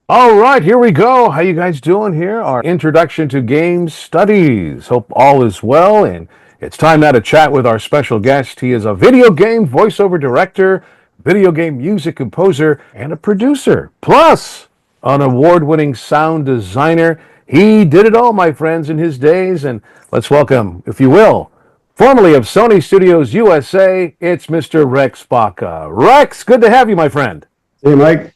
All right, here we go. How you guys doing here? Our introduction to game studies. Hope all is well, and it's time now to chat with our special guest. He is a video game voiceover director, video game music composer, and a producer, plus an award-winning sound designer. He did it all, my friends, in his days, and let's welcome, if you will, formerly of Sony Studios USA, it's Mr. Rex Baca. Rex, good to have you, my friend. Hey, Mike,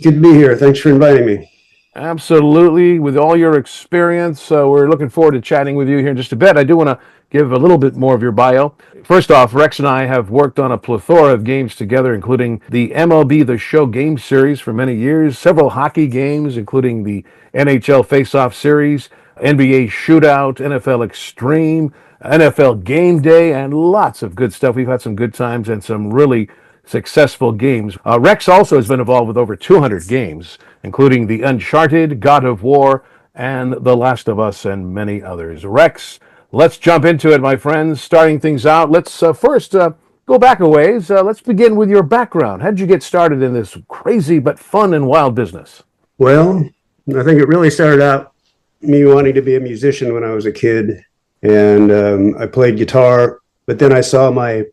good to be here. Thanks for inviting me. Absolutely. With all your experience, we're looking forward to chatting with you here in just a bit. I do want to give a little bit more of your bio. First off, Rex and I have worked on a plethora of games together, including the MLB The Show game series for many years, several hockey games, including the NHL Face-Off series, NBA Shootout, NFL Extreme, NFL Game Day, and lots of good stuff. We've had some good times and some really successful games. Rex also has been involved with over 200 games, including the Uncharted, God of War, and The Last of Us, and many others. Rex, let's jump into it, my friends. Starting things out, let's first go back a ways. Let's begin with your background. How did you get started in this crazy but fun and wild business? Well, I think it really started out me wanting to be a musician when I was a kid, and I played guitar. But then I saw my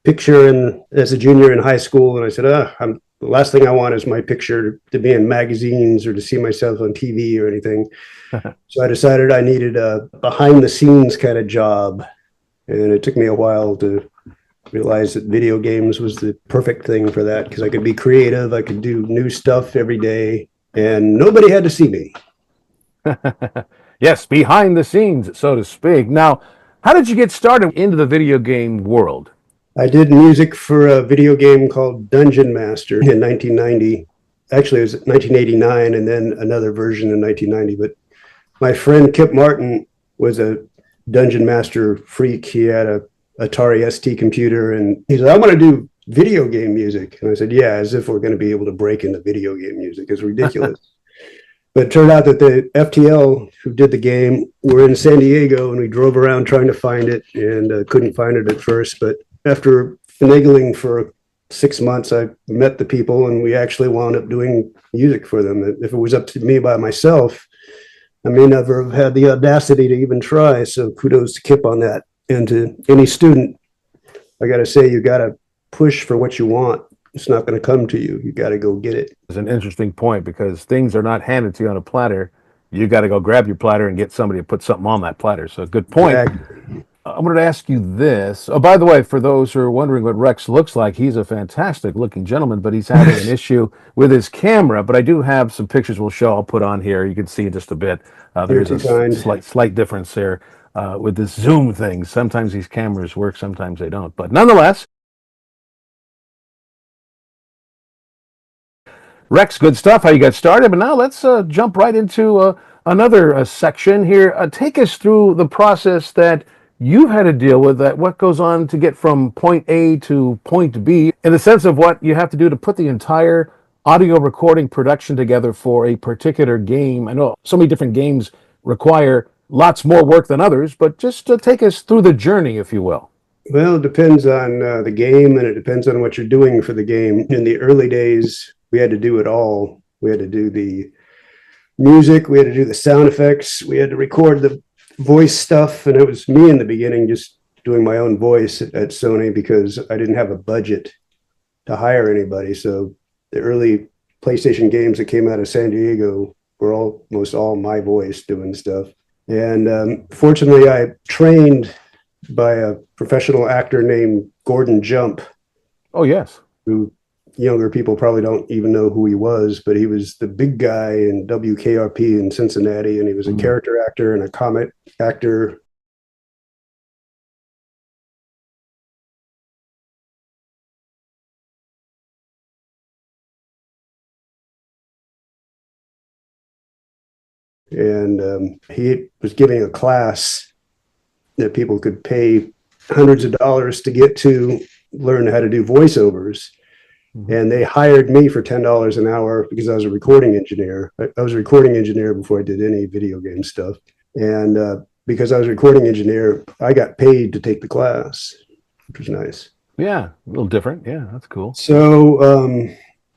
picture as a junior in high school, and I said, the last thing I want is my picture to be in magazines or to see myself on TV or anything." So I decided I needed a behind the scenes kind of job, and it took me a while to realize that video games was the perfect thing for that because I could be creative, I could do new stuff every day, and nobody had to see me. Yes, behind the scenes, so to speak. Now, how did you get started into the video game world? I did music for a video game called Dungeon Master in 1990. Actually, it was 1989 and then another version in 1990. But my friend Kip Martin was a Dungeon Master freak. He had a Atari ST computer, and he said, "I want to do video game music." And I said, "Yeah, as if we're going to be able to break into video game music. It's ridiculous." But it turned out that the FTL who did the game were in San Diego, and we drove around trying to find it and couldn't find it at first. But after finagling for 6 months, I met the people, and we actually wound up doing music for them. If it was up to me by myself, I may never have had the audacity to even try. So kudos to Kip on that. And to any student, I got to say, you got to push for what you want. It's not going to come to you. You got to go get it. It's an interesting point because things are not handed to you on a platter. You got to go grab your platter and get somebody to put something on that platter. So, good point. Exactly. I wanted to ask you this. Oh, by the way, for those who are wondering what Rex looks like, he's a fantastic looking gentleman, but he's having an issue with his camera. But I do have some pictures we'll show. I'll put on here. You can see in just a bit. You're There's a too kind. slight difference there with this zoom thing. Sometimes these cameras work, sometimes they don't. But nonetheless, Rex, good stuff. How you got started, but now let's jump right into another section here. Take us through the process that you've had to deal with. That what goes on to get from point A to point B, in the sense of what you have to do to put the entire audio recording production together for a particular game. I know so many different games require lots more work than others, but just take us through the journey, if you will. Well, it depends on the game, and it depends on what you're doing for the game. In the early days, we had to do it all. We had to do the music, we had to do the sound effects, we had to record the voice stuff. And it was me in the beginning just doing my own voice at Sony because I didn't have a budget to hire anybody. So the early PlayStation games that came out of San Diego were almost all my voice doing stuff. And fortunately, I trained by a professional actor named Gordon Jump, Oh yes. who younger people probably don't even know who he was, but he was the big guy in WKRP in Cincinnati, and he was a Mm. character actor and a comic actor. And he was giving a class that people could pay hundreds of dollars to get to learn how to do voiceovers. Mhm. And they hired me for $10 an hour because I was a recording engineer. I was a recording engineer before I did any video game stuff. And because I was a recording engineer, I got paid to take the class, which was nice. Yeah, a little different. Yeah, that's cool. So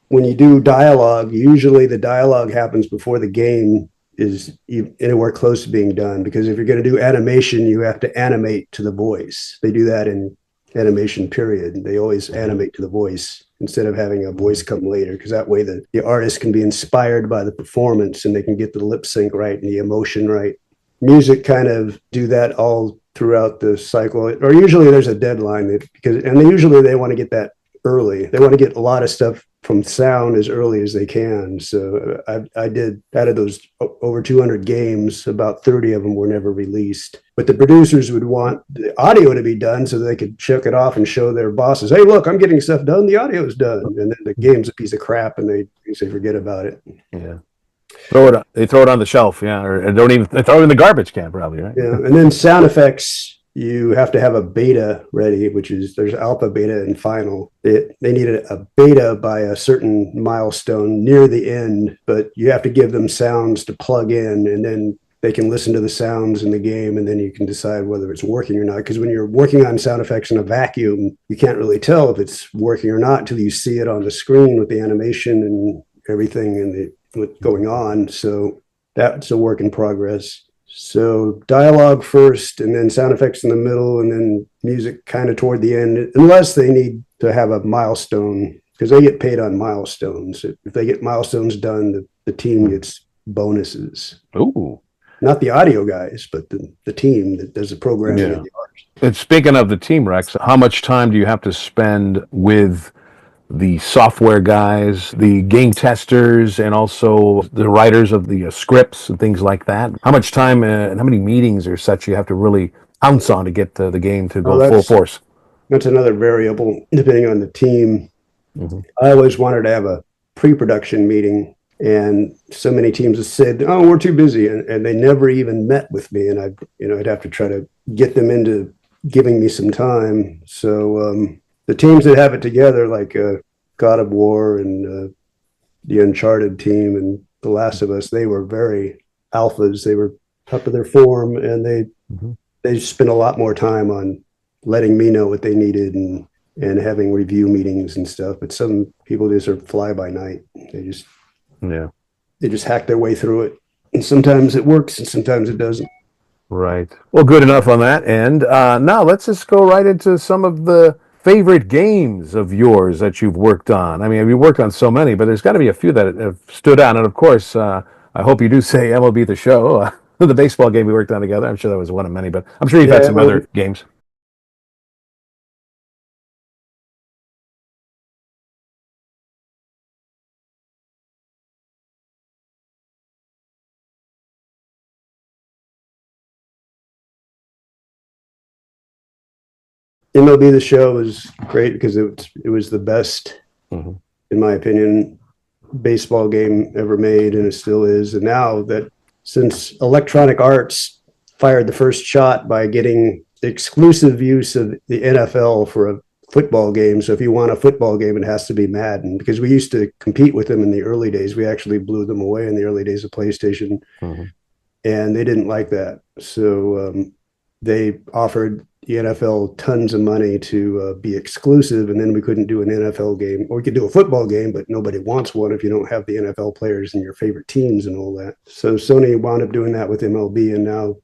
when you do dialogue, usually the dialogue happens before the game is anywhere close to being done. Because if you're going to do animation, you have to animate to the voice. They do that in animation, period. They always animate to the voice instead of having a voice come later, because that way the artist can be inspired by the performance and they can get the lip sync right and the emotion right. Music kind of do that all throughout the cycle, or usually there's a deadline because, and usually they want to get that early. They want to get a lot of stuff from sound as early as they can. So I did out of those over 200 games, about 30 of them were never released. But the producers would want the audio to be done so they could check it off and show their bosses, hey, look, I'm getting stuff done. The audio is done. And then the game's a piece of crap and they say forget about it. Yeah. They throw it on the shelf, yeah, or they throw it in the garbage can, probably, right? Yeah, and then sound effects, you have to have a beta ready, which is there's alpha, beta, and final. They needed a beta by a certain milestone near the end, but you have to give them sounds to plug in, and then they can listen to the sounds in the game, and then you can decide whether it's working or not. Because when you're working on sound effects in a vacuum, you can't really tell if it's working or not until you see it on the screen with the animation and everything and what's going on. So that's a work in progress. So dialogue first, and then sound effects in the middle, and then music kind of toward the end, unless they need to have a milestone, because they get paid on milestones. If they get milestones done, the team gets bonuses. Ooh. Not the audio guys, but the team that does the programming and the art. And speaking of the team, Rex, how much time do you have to spend with the software guys, the game testers, and also the writers of the scripts and things like that? How much time and how many meetings or such you have to really pounce on to get the game to go full force? That's another variable depending on the team. Mm-hmm. I always wanted to have a pre-production meeting, and so many teams have said, "Oh, we're too busy," and they never even met with me, and I'd have to try to get them into giving me some time. So the teams that have it together, like God of War and the Uncharted team and The Last of Us, they were very alphas. They were top of their form, and they spent a lot more time on letting me know what they needed and having review meetings and stuff. But some people just are fly by night. They just hack their way through it, and sometimes it works and sometimes it doesn't. Right. Well, good enough on that end. Now let's just go right into some of the favorite games of yours that you've worked on. I mean, you've worked on so many, but there's got to be a few that have stood out. And of course, I hope you do say MLB The Show, the baseball game we worked on together. I'm sure that was one of many, but I'm sure you've had some other games. MLB The Show was great because it was the best, in my opinion, baseball game ever made, and it still is. And now that since Electronic Arts fired the first shot by getting exclusive use of the NFL for a football game, so if you want a football game, it has to be Madden, because we used to compete with them in the early days. We actually blew them away in the early days of PlayStation, and they didn't like that. So they offered the NFL tons of money to be exclusive, and then we couldn't do an NFL game, or we could do a football game, but nobody wants one if you don't have the NFL players and your favorite teams and all that. So Sony wound up doing that with MLB, and now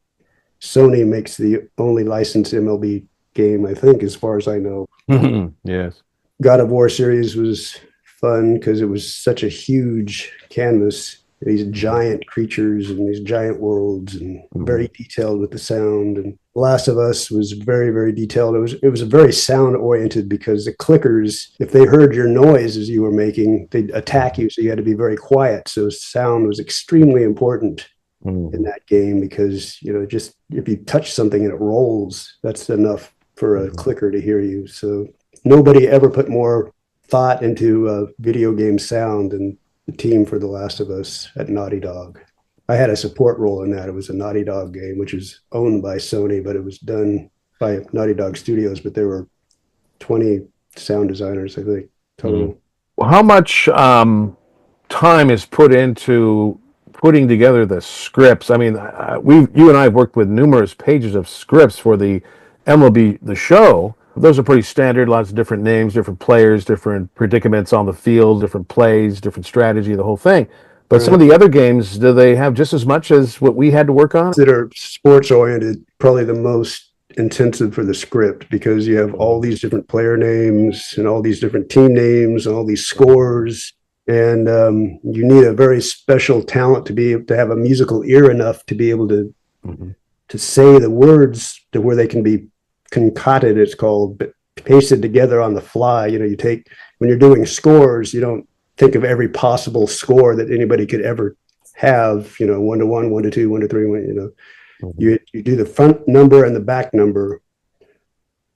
Sony makes the only licensed MLB game, I think, as far as I know. Yes. God of War series was fun because it was such a huge canvas, these giant creatures and these giant worlds, and very detailed with the sound. And Last of Us was very, very detailed. It was very sound oriented, because the clickers, if they heard your noise as you were making, they'd attack you. So you had to be very quiet. So sound was extremely important in that game, because, just if you touch something and it rolls, that's enough for a clicker to hear you. So nobody ever put more thought into video game sound than the team for The Last of Us at Naughty Dog. I had a support role in that. It was a Naughty Dog game, which is owned by Sony, but it was done by Naughty Dog Studios. But there were 20 sound designers, I think, total. Well, how much time is put into putting together the scripts? I mean, you and I have worked with numerous pages of scripts for the MLB The Show. Those are pretty standard, lots of different names, different players, different predicaments on the field, different plays, different strategy, the whole thing. But some of Right. the other games, do they have just as much as what we had to work on? That are sports oriented, probably the most intensive for the script because you have all these different player names and all these different team names and all these scores. And you need a very special talent to be able to have a musical ear enough to be able Mhm. to say the words to where they can be concocted, it's called, but pasted together on the fly. You know, you take when you're doing scores, you don't think of every possible score that anybody could ever have, you know, 1-1, 1-2, 1-3, you know, Mhm. you do the front number and the back number.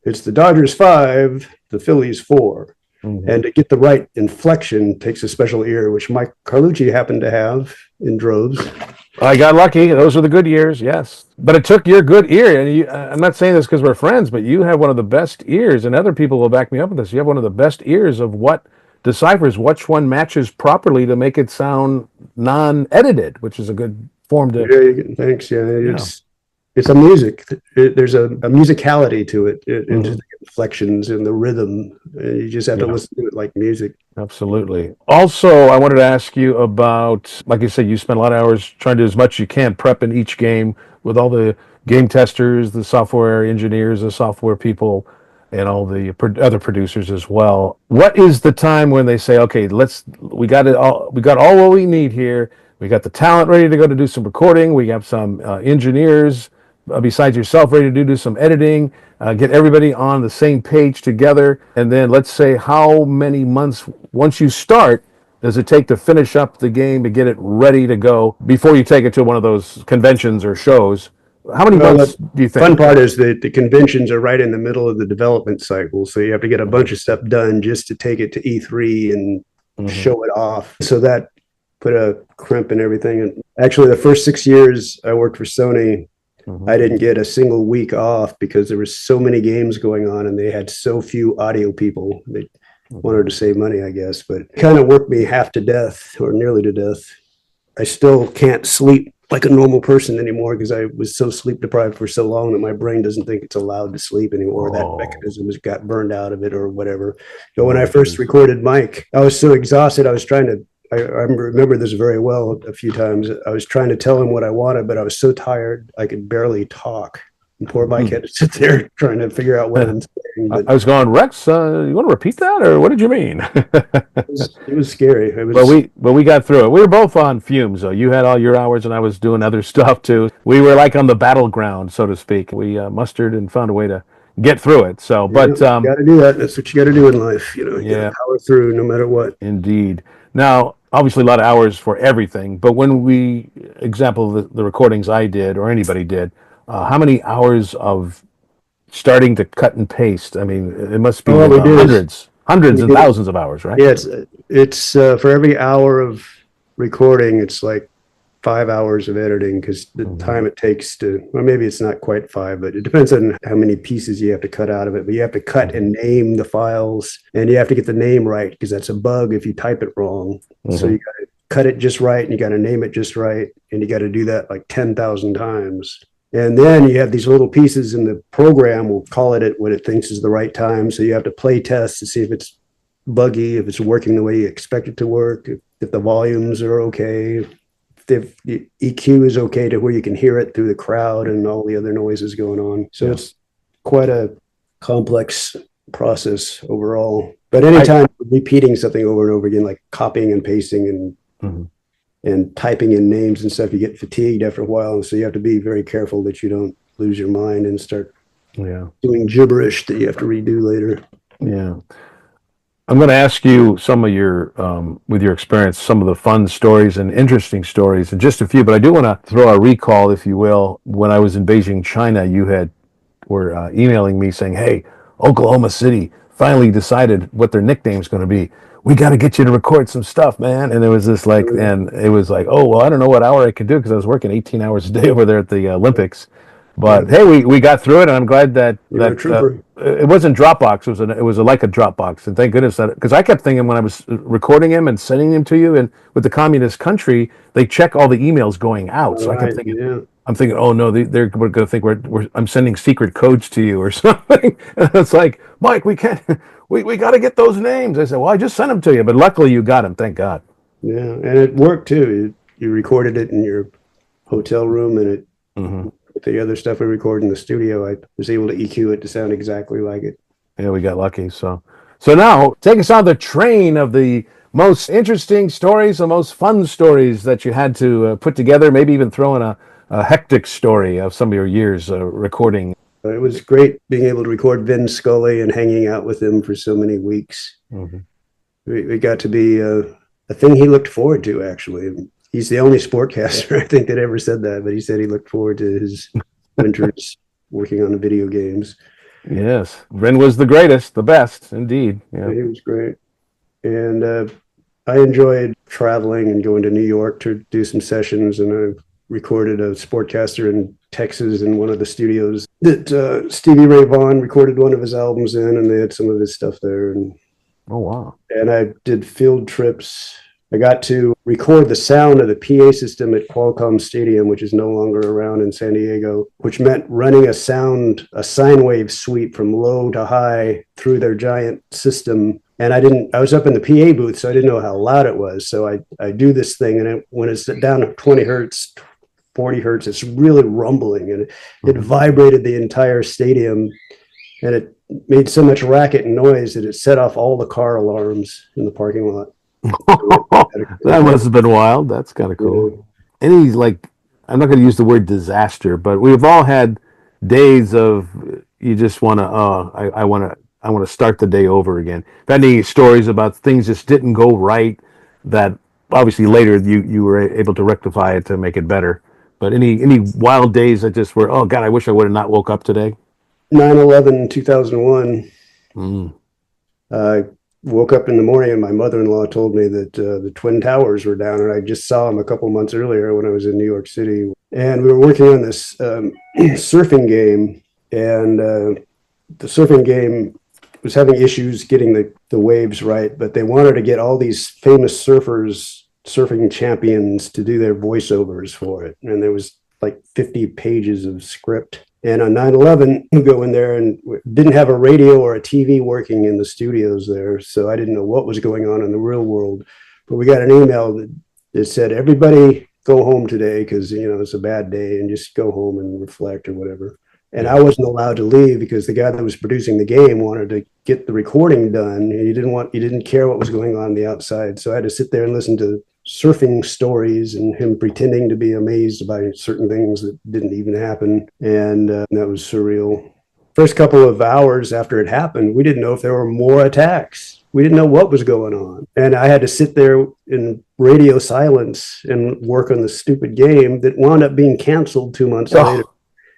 It's the Dodgers 5, the Phillies 4. Mhm. And to get the right inflection takes a special ear, which Mike Carlucci happened to have in droves. I got lucky. Those were the good years, yes. But it took your good ear, and I'm not saying this because we're friends, but you have one of the best ears, and other people will back me up with this. You have one of the best ears of what deciphers which one matches properly to make it sound non-edited, which is a good form to, Yeah, thanks. Yeah, yeah. it's a music. There's a musicality to it, into Hmm. the inflections and the rhythm. You just have to Yeah. listen to it like music. Absolutely. Also, I wanted to ask you about, like you said, you spend a lot of hours trying to do as much as you can prepping each game with all the game testers, the software engineers, the software people, and all the other producers as well. What is the time when they say, okay, we got it all, we got all what we need here. We got the talent ready to go to do some recording. We have some engineers besides yourself ready to do some editing, get everybody on the same page together, and then let's say how many months once you start does it take to finish up the game to get it ready to go before you take it to one of those conventions or shows? How many Well, months the do you fun think? part is that the conventions are right in the middle of the development cycle, so you have to get a bunch of stuff done just to take it to E3 and Mm-hmm. show it off. So that put a crimp in everything. And actually, the first 6 years I worked for Sony, Mm-hmm. I didn't get a single week off because there was so many games going on and they had so few audio people. They Mm-hmm. wanted to save money, I guess, but it kind of worked me half to death or nearly to death. I still can't sleep like a normal person anymore because I was so sleep deprived for so long that my brain doesn't think it's allowed to sleep anymore. That Oh, mechanism has got burned out of it or whatever. But when I oh, first geez. recorded Mike, I was so exhausted. I was trying to, I remember this very well a few times. I was trying to tell him what I wanted, but I was so tired I could barely talk. And poor Mike had to sit there trying to figure out what I'm saying. But I was going, Rex. You want to repeat that, or what did you mean? it was scary. It But was we got through it. We were both on fumes, though. You had all your hours, and I was doing other stuff too. We were like on the battleground, so to speak. We mustered and found a way to get through it. So, Yeah, but you got to do that. That's what you got to do in life. You know, you got to yeah, power through no matter what. indeed. Now, obviously, a lot of hours for everything. But when we example the recordings I did or anybody did, how many hours of starting to cut and paste? I mean, it must And be what in we the do is hundreds we and do, thousands of hours, right? yeah, it's for every hour of recording, it's like 5 hours of editing because the Hmm. time it takes to, well, maybe it's not quite five, but it depends on how many pieces you have to cut out of it. But you have to cut Hmm. and name the files, and you have to get the name right because that's a bug if you type it wrong. So Hmm. you got to cut it just right, and you got to name it just right, and you got to do that like 10,000 times. And then you have these little pieces in the program will call it what it thinks is the right time. So you have to play test to see if it's buggy, if it's working the way you expect it to work, if the volumes are okay, if the EQ is okay to where you can hear it through the crowd and all the other noises going on. So Yeah. it's quite a complex process overall. But I. anytime repeating something over and over again, like copying and pasting Mhm. and typing in names and stuff, you get fatigued after a while. And so you have to be very careful that you don't lose your mind and start Yeah. doing gibberish that you have to redo later. Yeah. I'm going to ask you some of with your experience, some of the fun stories and interesting stories, and just a few. But I do want to throw a recall, if you will. When I was in Beijing, China, you were emailing me saying, "Hey, Oklahoma City finally decided what their nickname's going to be. We got to get you to record some stuff, man." And it was this like, and it was like, oh well, I don't know what hour I could do because I was working 18 hours a day over there at the Olympics. Yeah, But hey, we got through it, and I'm glad that you're a trooper. it wasn't Dropbox. It was like a Dropbox, and thank goodness that because I kept thinking when I was recording him and sending him to you, and with the communist country, they check all the emails going out. All So I kept right. thinking, Yeah. I'm thinking, oh no, they're going to think I'm sending secret codes to you or something. And it's like, Mike, we can't, we got to get those names. I said, well, I just sent them to you, but luckily you got them. Thank God. Yeah, and it worked too. You recorded it in your hotel room, and it Hmm. with the other stuff we recorded in the studio, I was able to EQ it to sound exactly like it. Yeah, we got lucky. So now take us on the train of the most interesting stories, the most fun stories that you had to put together. Maybe even throw in a hectic story of some of your years recording. It was great being able to record Vin Scully and hanging out with him for so many weeks. Hmm. We got to be a thing he looked forward to, actually. He's the only sportcaster I think that ever said that, but he said he looked forward to his winters working on the video games. Yes, Ren was the greatest, the best, indeed. Yeah. He was great. And I enjoyed traveling and going to New York to do some sessions. And I recorded a sportcaster in Texas in one of the studios that Stevie Ray Vaughan recorded one of his albums in, and they had some of his stuff there. Oh wow. And I did field trips. I got to record the sound of the PA system at Qualcomm Stadium, which is no longer around in San Diego, which meant running a sine wave sweep from low to high through their giant system. And I was up in the PA booth, so I didn't know how loud it was. So I do this thing, and when it's down to 20 hertz, 40 hertz, it's really rumbling, and it vibrated the entire stadium. And it made so much racket and noise that it set off all the car alarms in the parking lot. That must have been wild. That's kind of Yeah. cool. Any like, I'm not going to use the word disaster, but we've all had days of you just want to, I want to start the day over again. Have any stories about things just didn't go right that obviously later you were able to rectify it to make it better? But any wild days that just were, oh God, I wish I would have not woke up today. 9/11, 2001. Mm. I woke up in the morning and my mother-in-law told me that the Twin Towers were down, and I just saw them a couple months earlier when I was in New York City. And we were working on this surfing game, and the surfing game was having issues getting the waves right, but they wanted to get all these famous surfers, surfing champions, to do their voiceovers for it. And there was like 50 pages of script. And on 9/11, we go in there and didn't have a radio or a TV working in the studios there. So I didn't know what was going on in the real world. But we got an email that said, everybody go home today because, it's a bad day, and just go home and reflect or whatever. And I wasn't allowed to leave because the guy that was producing the game wanted to get the recording done. And he didn't care what was going on the outside. So I had to sit there and listen to surfing stories and him pretending to be amazed by certain things that didn't even happen. And that was surreal. First couple of hours after it happened, we didn't know if there were more attacks. We didn't know what was going on. And I had to sit there in radio silence and work on the stupid game that wound up being canceled 2 months later.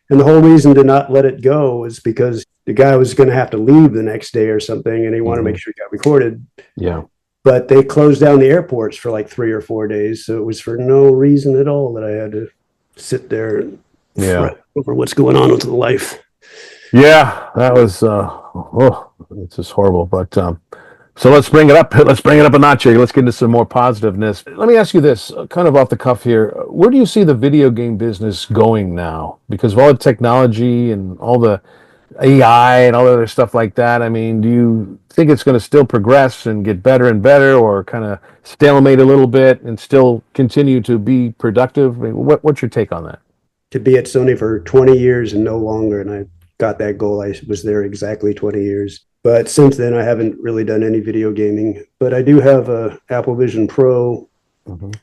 And the whole reason to not let it go is because the guy was going to have to leave the next day or something, and he wanted to make sure it got recorded. Yeah. But they closed down the airports for like 3 or 4 days. So it was for no reason at all that I had to sit there and fret over what's going on with life. Yeah, that was it's just horrible. But so let's bring it up. Let's bring it up a notch here. Let's get into some more positiveness. Let me ask you this, kind of off the cuff here. Where do you see the video game business going now? Because of all the technology and all the AI and all the other stuff like that. I mean, do you think it's going to still progress and get better and better, or kind of stalemate a little bit and still continue to be productive? I mean, what's your take on that? To be at Sony for 20 years and no longer, and I got that goal. I was there exactly 20 years. But since then, I haven't really done any video gaming. But I do have a Apple Vision Pro,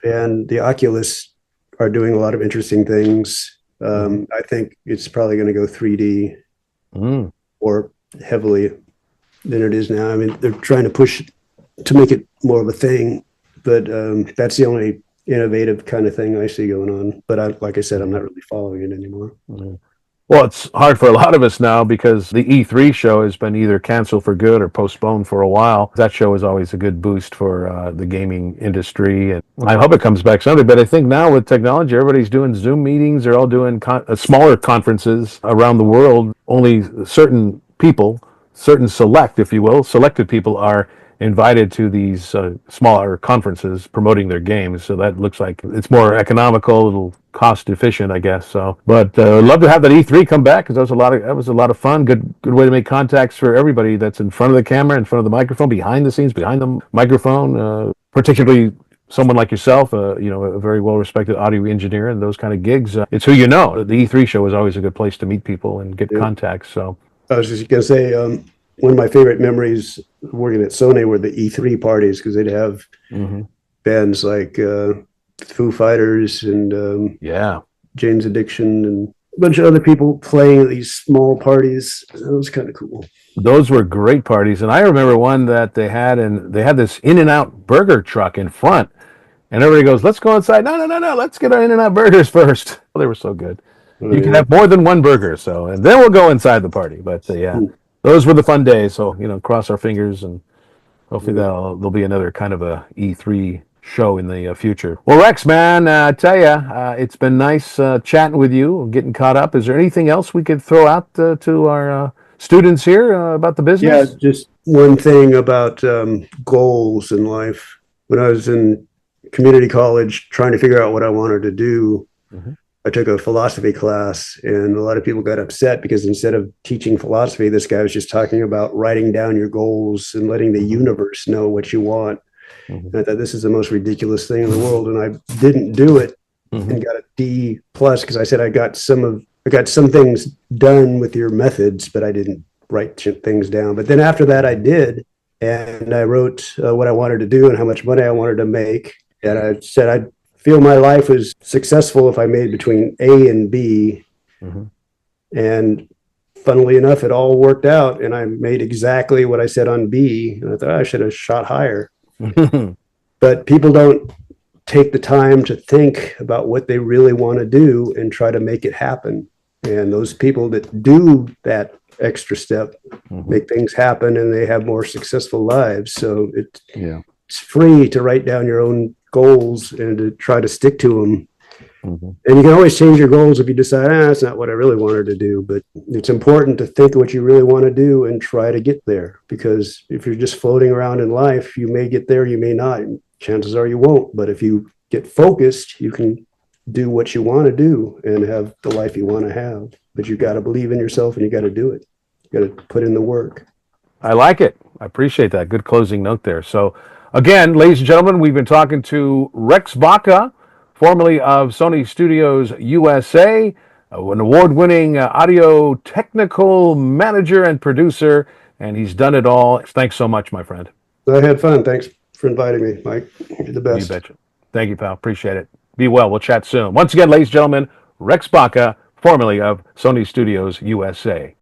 and the Oculus are doing a lot of interesting things. I think it's probably going to go 3D more heavily than it is now. I mean, they're trying to push to make it more of a thing, but that's the only innovative kind of thing I see going on. But like I said, I'm not really following it anymore. Well, it's hard for a lot of us now because the E3 show has been either canceled for good or postponed for a while. That show is always a good boost for the gaming industry, and I hope it comes back someday. But I think now with technology, everybody's doing Zoom meetings. They're all doing smaller conferences around the world. Only certain people, certain select, if you will, selected people are invited to these smaller conferences promoting their games. So that looks like it's more economical, a little cost efficient, I guess. So, but I'd love to have that E3 come back because that was a lot of fun. Good way to make contacts for everybody that's in front of the camera, in front of the microphone, behind the scenes, behind the microphone. Particularly someone like yourself, a very well-respected audio engineer, and those kind of gigs. It's who you know. The E3 show is always a good place to meet people and get Yeah. contacts. So I was just gonna say, one of my favorite memories working at Sony were the E3 parties because they'd have mhm. bands like Foo Fighters and Yeah, Jane's Addiction and a bunch of other people playing at these small parties. That was kind of cool. those were great parties. And I remember one that they had, and they had this In-N-Out burger truck in front, and everybody goes, "Let's go inside." No, no, no, no. Let's get our In-N-Out burgers first. Oh, they were so good. Oh, You can yeah. have more than one burger, so and then we'll go inside the party. But yeah, those were the fun days. So cross our fingers and hopefully there'll be another kind of a E3 show in the future. Well, Rex, man, I tell you, it's been nice chatting with you, getting caught up. Is there anything else we could throw out to our students here about the Yeah, business? just one thing about goals in life. When I was in community college trying to figure out what I wanted to do, Mhm. I took a philosophy class, and a lot of people got upset because instead of teaching philosophy, this guy was just talking about writing down your goals and letting the universe know what you want. Mhm. And I thought this is the most ridiculous thing in the world, and I didn't do it Mhm. and got a D plus because I said I got some things done with your methods, but I didn't write things down. But then after that, I did, and I wrote what I wanted to do and how much money I wanted to make, and I said I feel my life was successful if I made between A and B. Mhm. And funnily enough, it all worked out. And I made exactly what I said on B. And I thought I should have shot higher. Mhm. But people don't take the time to think about what they really want to do and try to make it happen. And those people that do that extra step Mhm. make things happen and they have more successful lives. So Yeah. it's free to write down your own goals and to try to stick to them. Mhm. And you can always change your goals if you decide, that's not what I really wanted to do. But it's important to think of what you really want to do and try to get there. Because if you're just floating around in life, you may get there, you may not. Chances are you won't. But if you get focused, you can do what you want to do and have the life you want to have. But you got to believe in yourself and you got to do it. You got to put in the work. I like it. I appreciate that. Good closing note there. So, again, ladies and gentlemen, we've been talking to Rex Baca, formerly of Sony Studios USA, an award-winning audio technical manager and producer, and he's done it all. Thanks so much, my friend. I had fun. Thanks for inviting me, Mike. You're the You best. betcha. Thank you, pal. Appreciate it. Be well. We'll chat soon. Once again, ladies and gentlemen, Rex Baca, formerly of Sony Studios USA.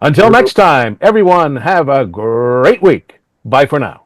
Until next time, everyone have a great week. Bye for now.